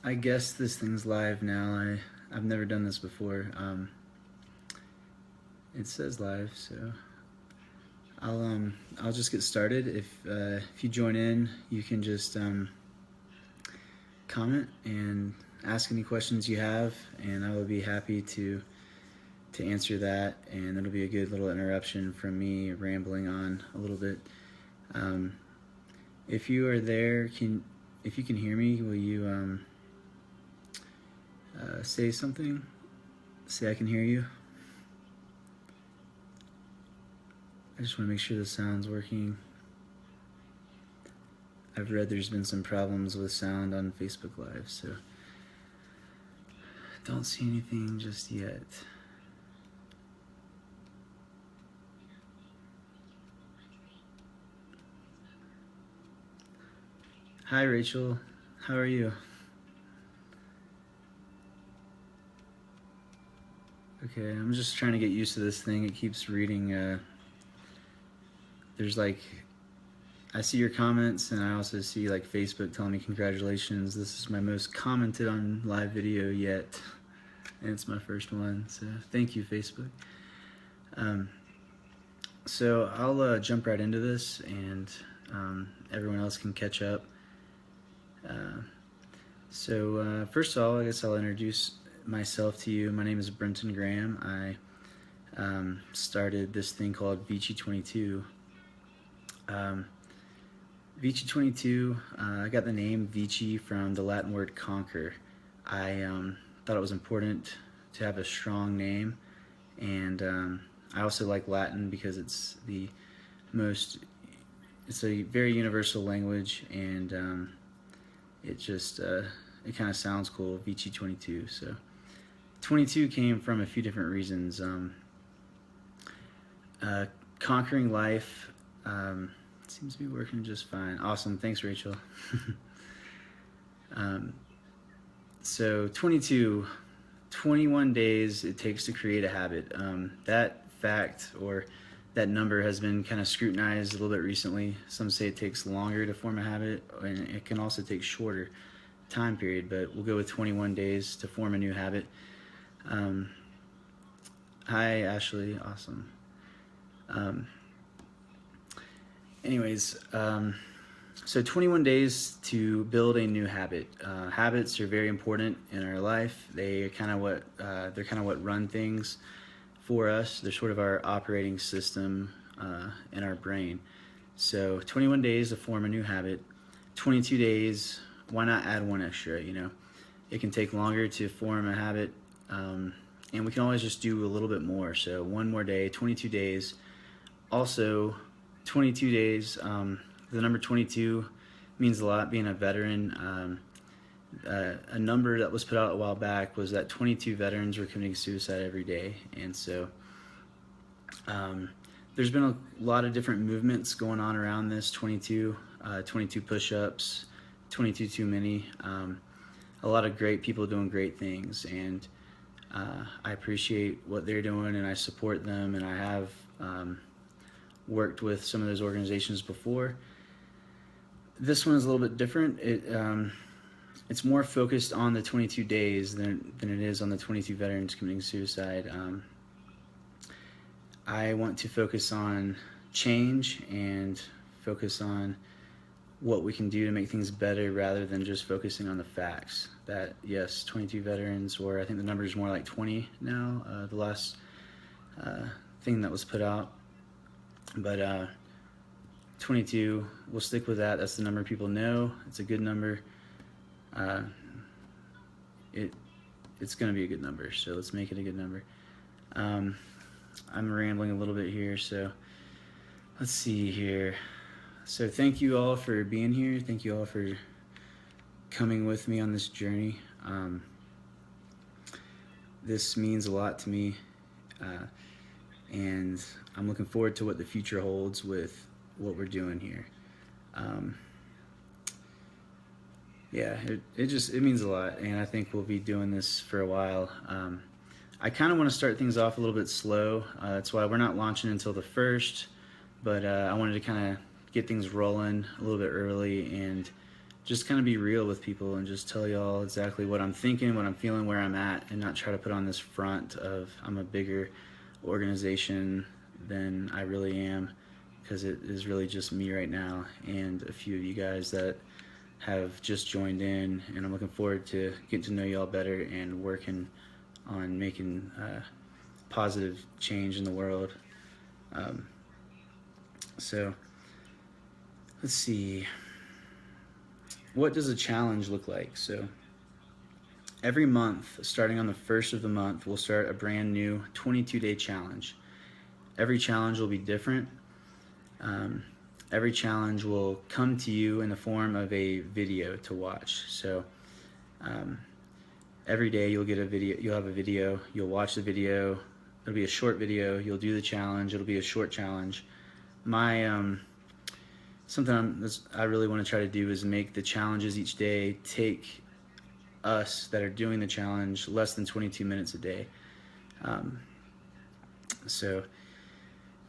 I guess this thing's live now. I've never done this before. It says live, so I'll just get started. If you join in, you can just comment and ask any questions you have, and I will be happy to answer that. And it'll be a good little interruption from me rambling on a little bit. If you are there, if you can hear me, will you say something? Say I can hear you. I just want to make sure the sound's working. I've read there's been some problems with sound on Facebook Live, so don't see anything just yet. Hi Rachel, how are you? Okay, I'm just trying to get used to this thing. It keeps reading, there's like, I see your comments, and I also see like Facebook telling me congratulations. This is my most commented on live video yet, and it's my first one, so thank you Facebook. So I'll jump right into this, and everyone else can catch up. First of all, I guess I'll introduce myself to you. My name is Brenton Graham. I started this thing called Vici 22. Vici 22, I got the name Vici from the Latin word conquer. I thought it was important to have a strong name, and I also like Latin because it's a very universal language, and it kind of sounds cool, Vici 22. So 22 came from a few different reasons. Conquering life seems to be working just fine. Awesome, thanks Rachel. So 22, 21 days it takes to create a habit. That fact, or that number, has been kind of scrutinized a little bit recently. Some say it takes longer to form a habit, and it can also take shorter time period, but we'll go with 21 days to form a new habit. Hi Ashley, awesome. So 21 days to build a new habit. Habits are very important in our life. They're kind of what run things for us. They're sort of our operating system in our brain. So 21 days to form a new habit. 22 days, why not add one extra? It can take longer to form a habit, and we can always just do a little bit more. So one more day, 22 days. Also, 22 days, the number 22 means a lot. Being a veteran, a number that was put out a while back was that 22 veterans were committing suicide every day. And so there's been a lot of different movements going on around this 22 push-ups, 22 too many, a lot of great people doing great things, and I appreciate what they're doing, and I support them, and I have worked with some of those organizations before. This one is a little bit different. It's more focused on the 22 days than it is on the 22 veterans committing suicide. I want to focus on change and focus on what we can do to make things better, rather than just focusing on the facts. That yes, 22 veterans, or I think the number is more like 20 now, the last thing that was put out. But 22, we'll stick with that. That's the number people know. It's a good number. It's going to be a good number, so let's make it a good number. I'm rambling a little bit here, so let's see here. So thank you all for being here. Thank you all for coming with me on this journey. This means a lot to me, and I'm looking forward to what the future holds with what we're doing here. It means a lot, and I think we'll be doing this for a while. I kind of want to start things off a little bit slow. That's why we're not launching until the 1st, but I wanted to kind of get things rolling a little bit early and just kind of be real with people and just tell y'all exactly what I'm thinking, what I'm feeling, where I'm at, and not try to put on this front of I'm a bigger organization than I really am, because it is really just me right now and a few of you guys that have just joined in, and I'm looking forward to getting to know y'all better and working on making positive change in the world. So let's see, what does a challenge look like? So every month, starting on the first of the month, we'll start a brand new 22-day challenge. Every challenge will be different. Every challenge will come to you in the form of a video to watch. So every day you'll get a video, you'll have a video, you'll watch the video, it'll be a short video, you'll do the challenge, it'll be a short challenge. Something I really want to try to do is make the challenges each day take us that are doing the challenge less than 22 minutes a day. So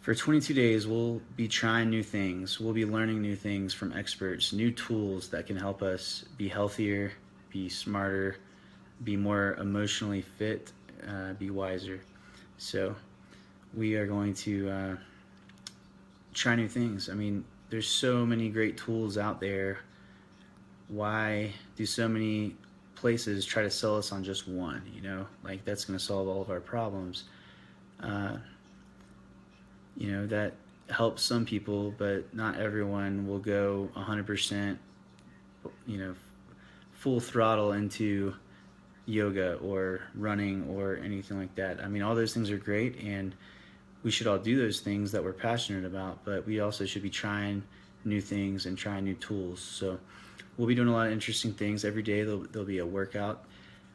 for 22 days, we'll be trying new things. We'll be learning new things from experts, new tools that can help us be healthier, be smarter, be more emotionally fit, be wiser. So we are going to try new things. I mean, there's so many great tools out there. Why do so many places try to sell us on just one? You know, like that's going to solve all of our problems. You know, that helps some people, but not everyone will go 100%, you know, full throttle into yoga or running or anything like that. I mean, all those things are great, and we should all do those things that we're passionate about, but we also should be trying new things and trying new tools. So we'll be doing a lot of interesting things every day. There'll be a workout.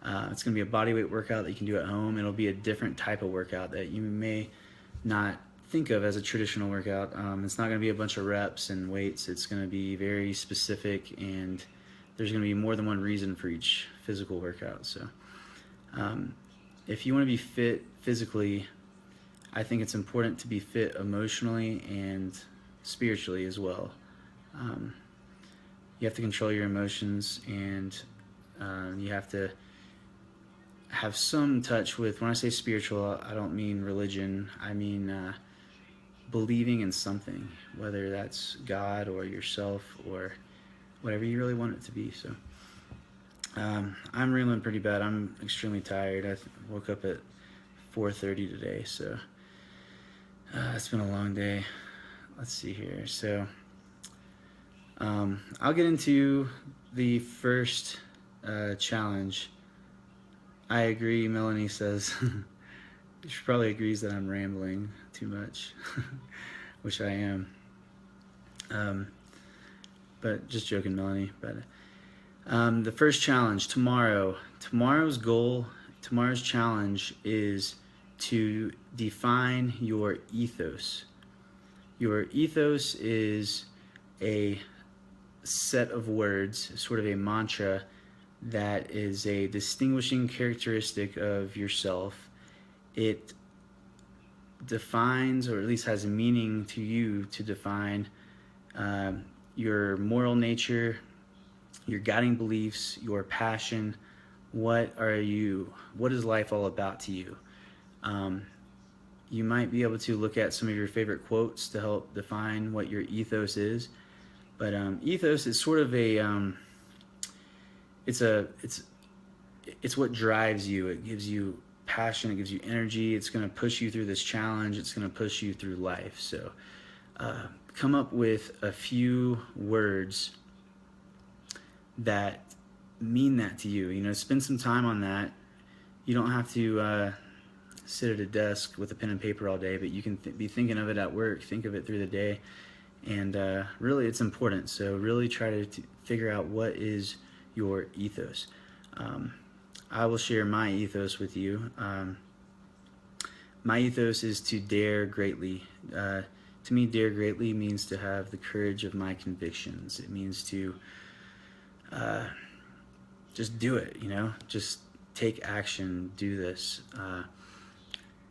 It's going to be a bodyweight workout that you can do at home. It'll be a different type of workout that you may not think of as a traditional workout. It's not going to be a bunch of reps and weights. It's going to be very specific, and there's going to be more than one reason for each physical workout. So if you want to be fit physically, I think it's important to be fit emotionally and spiritually as well. You have to control your emotions, and you have to have some touch with, when I say spiritual, I don't mean religion. I mean believing in something, whether that's God or yourself or whatever you really want it to be. So I'm reeling pretty bad. I'm extremely tired. I woke up at 4:30 today, so it's been a long day. Let's see here. So I'll get into the first challenge. I agree, Melanie says. She probably agrees that I'm rambling too much, which I am. But just joking, Melanie. But the first challenge tomorrow's goal, tomorrow's challenge is to define your ethos. Your ethos is a set of words, sort of a mantra that is a distinguishing characteristic of yourself. It defines, or at least has a meaning to you to define your moral nature, your guiding beliefs, your passion. What is life all about to you? You might be able to look at some of your favorite quotes to help define what your ethos is. But ethos is sort of a it's what drives you. It gives you passion, it gives you energy. It's going to push you through this challenge. It's going to push you through life. So come up with a few words that mean that to you. You know, spend some time on that. You don't have to sit at a desk with a pen and paper all day, but you can be thinking of it at work. Think of it through the day. And really, it's important. So really try to figure out what is your ethos. I will share my ethos with you. My ethos is to dare greatly. To me, dare greatly means to have the courage of my convictions. It means to just do it, you know, just take action, do this.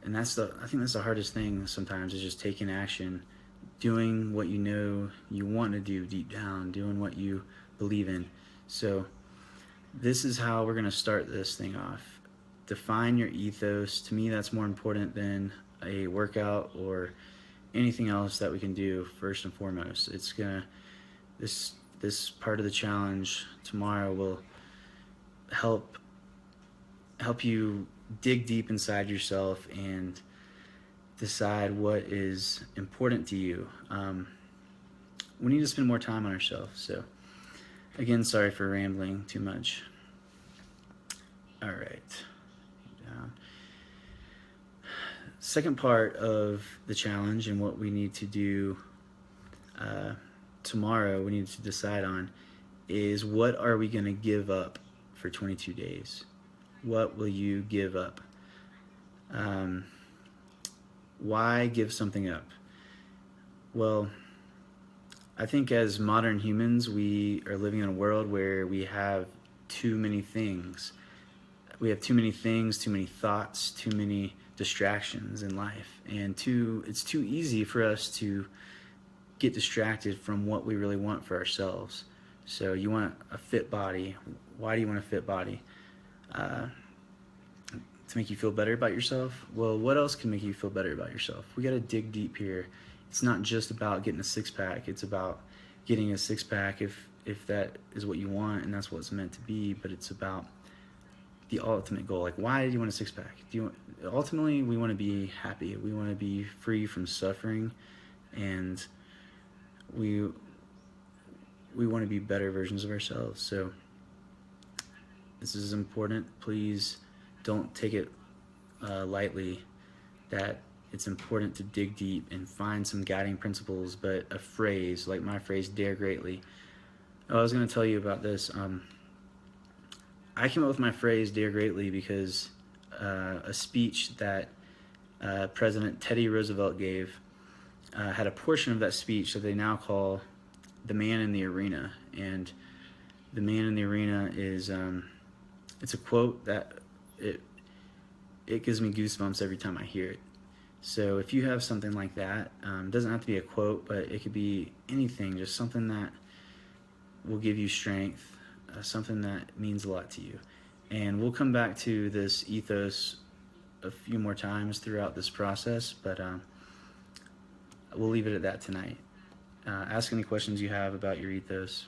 And I think that's the hardest thing sometimes, is just taking action, doing what you know you want to do deep down, doing what you believe in. So this is how we're going to start this thing off. Define your ethos. To me, that's more important than a workout or anything else that we can do. First and foremost, it's gonna this part of the challenge tomorrow will help you dig deep inside yourself and decide what is important to you. We need to spend more time on ourselves. So again, sorry for rambling too much. All right. Second part of the challenge and what we need to do tomorrow, we need to decide on is, what are we going to give up for 22 days? What will you give up? Why give something up? Well, I think as modern humans, we are living in a world where we have too many things. We have too many things, too many thoughts, too many distractions in life, and it's too easy for us to get distracted from what we really want for ourselves. So you want a fit body. Why do you want a fit body? To make you feel better about yourself? Well, what else can make you feel better about yourself? We got to dig deep here. It's not just about getting a six-pack. It's about getting a six-pack if that is what you want and that's what it's meant to be, but it's about the ultimate goal. Like, why do you want a six-pack? Ultimately, we want to be happy. We want to be free from suffering, and we want to be better versions of ourselves. So this is important. Please don't take it lightly that it's important to dig deep and find some guiding principles, but a phrase, like my phrase, dare greatly. I was going to tell you about this. I came up with my phrase, dare greatly, because a speech that President Teddy Roosevelt gave had a portion of that speech that they now call the man in the arena. And the man in the arena is, it's a quote that it gives me goosebumps every time I hear it. So if you have something like that, it doesn't have to be a quote, but it could be anything, just something that will give you strength, something that means a lot to you. And we'll come back to this ethos a few more times throughout this process, but we'll leave it at that tonight. Ask any questions you have about your ethos,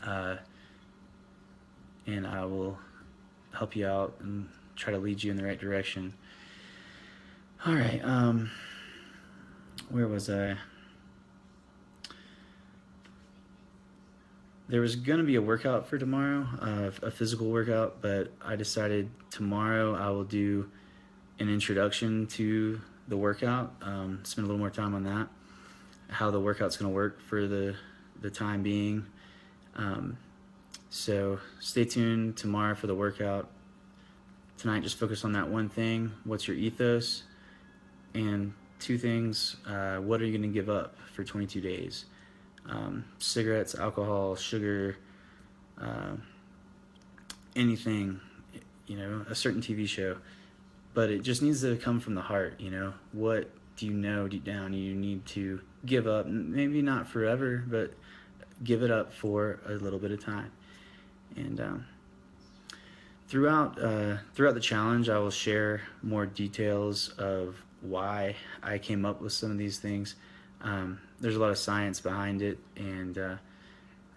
and I will help you out and try to lead you in the right direction. All right, where was I? There was going to be a workout for tomorrow, a physical workout, but I decided tomorrow I will do an introduction to the workout, spend a little more time on that, how the workout's going to work for the time being. So stay tuned tomorrow for the workout. Tonight, just focus on that one thing. What's your ethos? And two things, what are you going to give up for 22 days? Cigarettes, alcohol, sugar, anything, a certain TV show, but it just needs to come from the heart. What do you know deep down you need to give up? Maybe not forever, but give it up for a little bit of time. And throughout the challenge, I will share more details of why I came up with some of these things. There's a lot of science behind it, and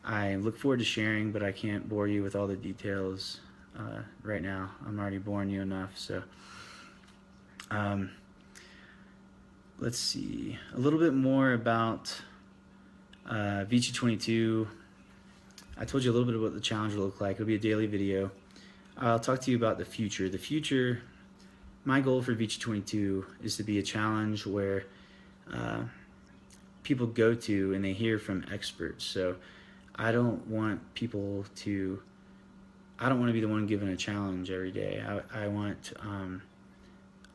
I look forward to sharing, but I can't bore you with all the details right now. I'm already boring you enough. So let's see a little bit more about Vici 22. I told you a little bit about what the challenge will look like. It'll be a daily video. I'll talk to you about the future. The future, my goal for Vici 22 is to be a challenge where people go to and they hear from experts. So I don't want to be the one given a challenge every day. I want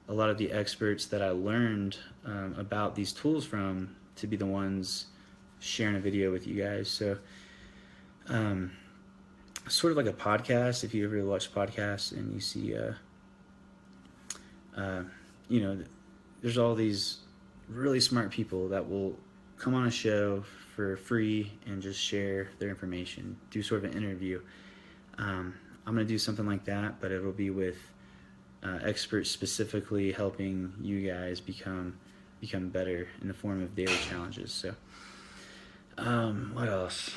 a lot of the experts that I learned about these tools from to be the ones sharing a video with you guys. So sort of like a podcast. If you ever watch podcasts and you see there's all these really smart people that will come on a show for free and just share their information, do sort of an interview. I'm going to do something like that, but it'll be with experts specifically helping you guys become better in the form of daily challenges. So what else?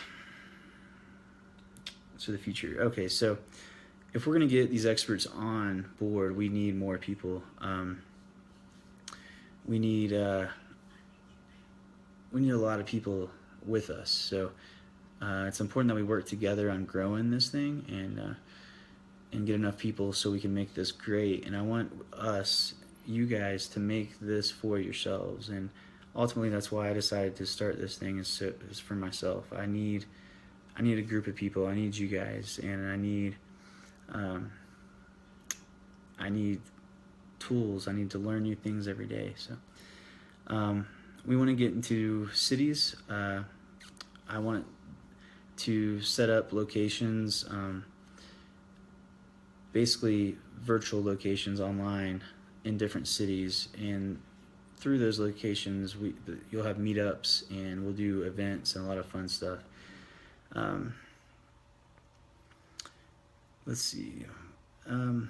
So the future. Okay, so if we're going to get these experts on board, we need more people. We need a lot of people with us. So it's important that we work together on growing this thing and get enough people so we can make this great. And I want you guys, to make this for yourselves. And ultimately, that's why I decided to start this thing, is for myself. I need a group of people. I need you guys, and I need tools. I need to learn new things every day. So we want to get into cities. I want to set up locations, basically virtual locations online in different cities, and through those locations you'll have meetups, and we'll do events and a lot of fun stuff. Let's see. All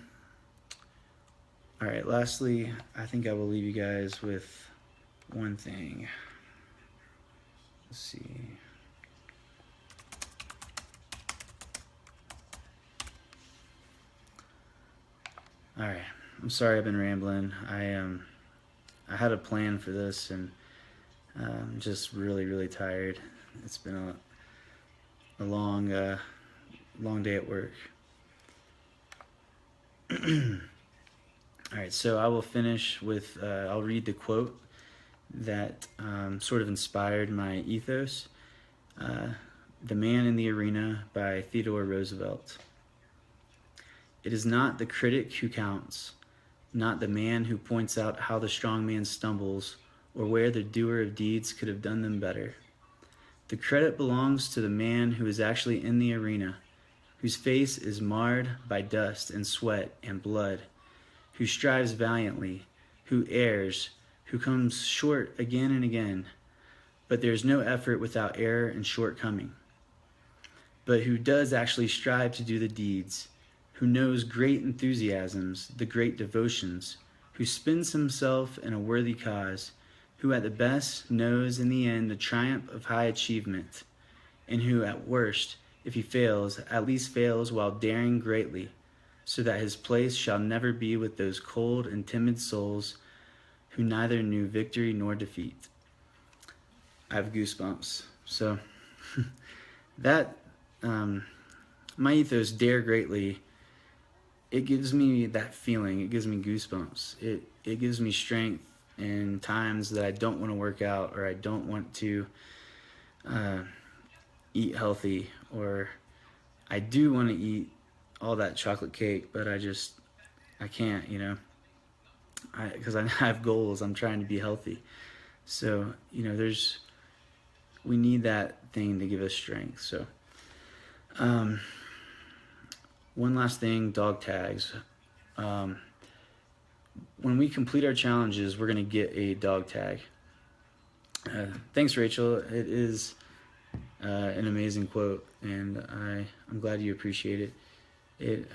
right, lastly, I think I will leave you guys with one thing. Let's see. All right, I'm sorry I've been rambling. I had a plan for this, and I'm just really tired. It's been a long day at work. All right, so I will finish with, I'll read the quote that sort of inspired my ethos. The Man in the Arena by Theodore Roosevelt. It is not the critic who counts, not the man who points out how the strong man stumbles or where the doer of deeds could have done them better. The credit belongs to the man who is actually in the arena, whose face is marred by dust and sweat and blood, who strives valiantly, who errs, who comes short again and again, but there is no effort without error and shortcoming, but who does actually strive to do the deeds, who knows great enthusiasms, the great devotions, who spends himself in a worthy cause, who at the best knows in the end the triumph of high achievement, and who at worst, if he fails, at least fails while daring greatly, so that his place shall never be with those cold and timid souls who neither knew victory nor defeat. I have goosebumps. So that, my ethos, dare greatly, it gives me that feeling. It gives me goosebumps. It gives me strength in times that I don't want to work out, or I don't want to eat healthy, or I do want to eat all that chocolate cake, but I can't, because I have goals. I'm trying to be healthy. So, we need that thing to give us strength. So, one last thing, dog tags. When we complete our challenges, we're going to get a dog tag. Thanks, Rachel. It is an amazing quote, and I'm glad you appreciate it.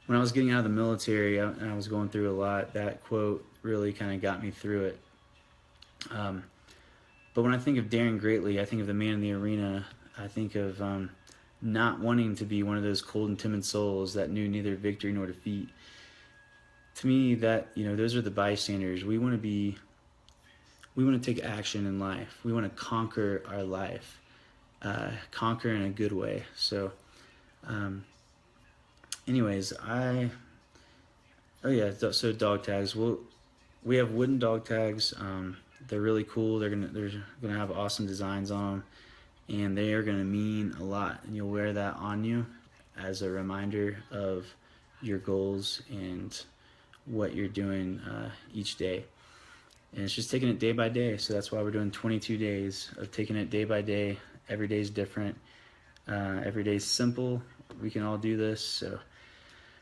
When I was getting out of the military and I was going through a lot, that quote really kind of got me through it. But when I think of daring greatly, I think of the man in the arena. I think of not wanting to be one of those cold and timid souls that knew neither victory nor defeat. To me, those are the bystanders. We want to take action in life. We want to conquer our life, conquer in a good way. So, anyways, so dog tags. We have wooden dog tags. They're really cool. They're gonna have awesome designs on them, and they are gonna mean a lot. And you'll wear that on you as a reminder of your goals and what you're doing each day. And it's just taking it day by day. So that's why we're doing 22 days of taking it day by day. Every day is different. Every day is simple. We can all do this.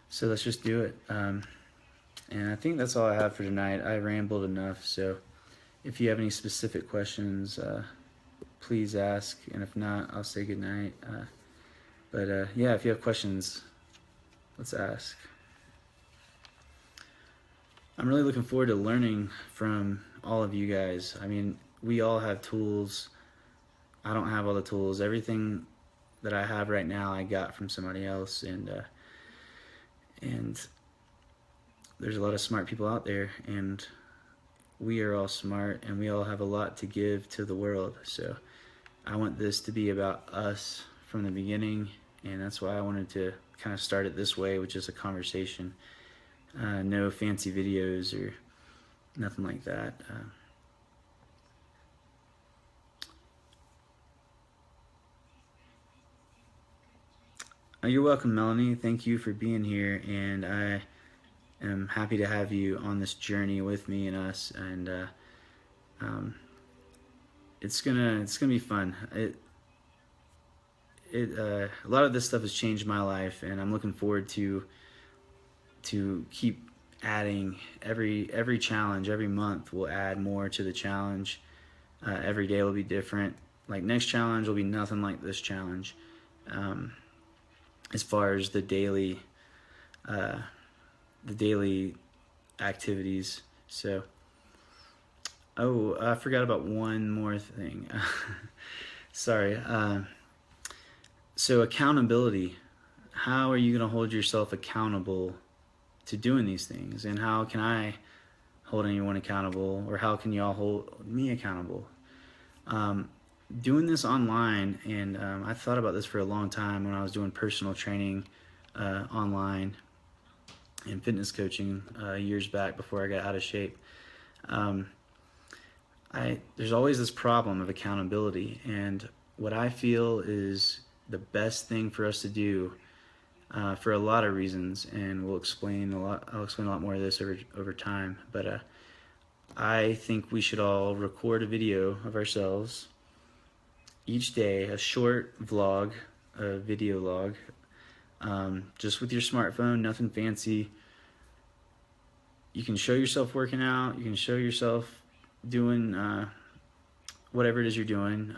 So let's just do it. And I think that's all I have for tonight. I rambled enough. So if you have any specific questions, please ask, and if not, I'll say goodnight. But yeah, if you have questions, let's ask. I'm really looking forward to learning from all of you guys. I mean, we all have tools. I don't have all the tools. Everything that I have right now, I got from somebody else, and there's a lot of smart people out there, and we are all smart, and we all have a lot to give to the world. So I want this to be about us from the beginning, and that's why I wanted to kind of start it this way, which is a conversation. No fancy videos or nothing like that. You're welcome, Melanie. Thank you for being here, and I am happy to have you on this journey with me and us. And it's gonna be fun. A lot of this stuff has changed my life, and I'm looking forward to keep adding every challenge. Every month we'll add more to the challenge. Every day will be different. Like, next challenge will be nothing like this challenge, as far as the daily activities. So, I forgot about one more thing. Sorry. So accountability. How are you going to hold yourself accountable to doing these things? And how can I hold anyone accountable? Or how can y'all hold me accountable? Doing this online, and I thought about this for a long time when I was doing personal training online and fitness coaching years back before I got out of shape. There's always this problem of accountability, and what I feel is the best thing for us to do, for a lot of reasons, and I'll explain a lot more of this over time, but I think we should all record a video of ourselves each day, a short vlog, a video log, just with your smartphone, nothing fancy. You can show yourself working out, you can show yourself doing whatever it is you're doing,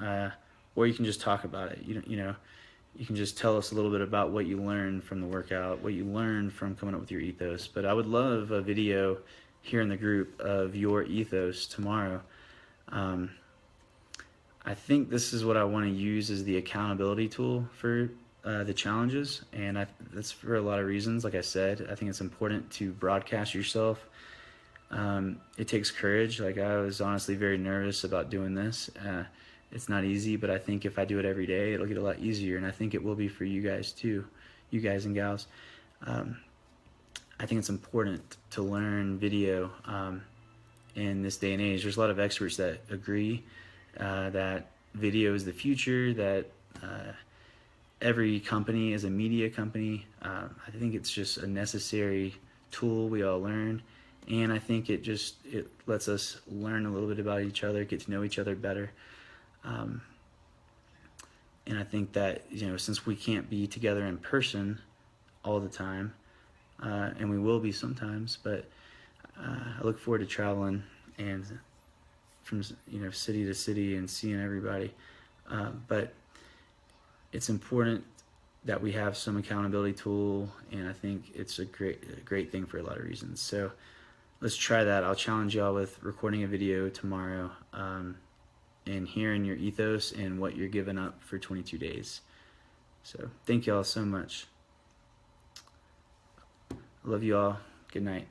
or you can just talk about it. You know, you can just tell us a little bit about what you learned from the workout, what you learned from coming up with your ethos. But I would love a video here in the group of your ethos tomorrow. I think this is what I want to use as the accountability tool for the challenges, and that's for a lot of reasons. Like I said, I think it's important to broadcast yourself. It takes courage. Like, I was honestly very nervous about doing this. It's not easy, but I think if I do it every day, it'll get a lot easier, and I think it will be for you guys too, you guys and gals. I think it's important to learn video in this day and age. There's a lot of experts that agree that video is the future, that every company is a media company. I think it's just a necessary tool we all learn, and I think it lets us learn a little bit about each other, get to know each other better. And I think that, since we can't be together in person all the time, and we will be sometimes, but I look forward to traveling and from city to city and seeing everybody. But it's important that we have some accountability tool, and I think it's a great thing for a lot of reasons. So let's try that. I'll challenge y'all with recording a video tomorrow, and hearing your ethos and what you're giving up for 22 days. So thank y'all so much. I love you all. Good night.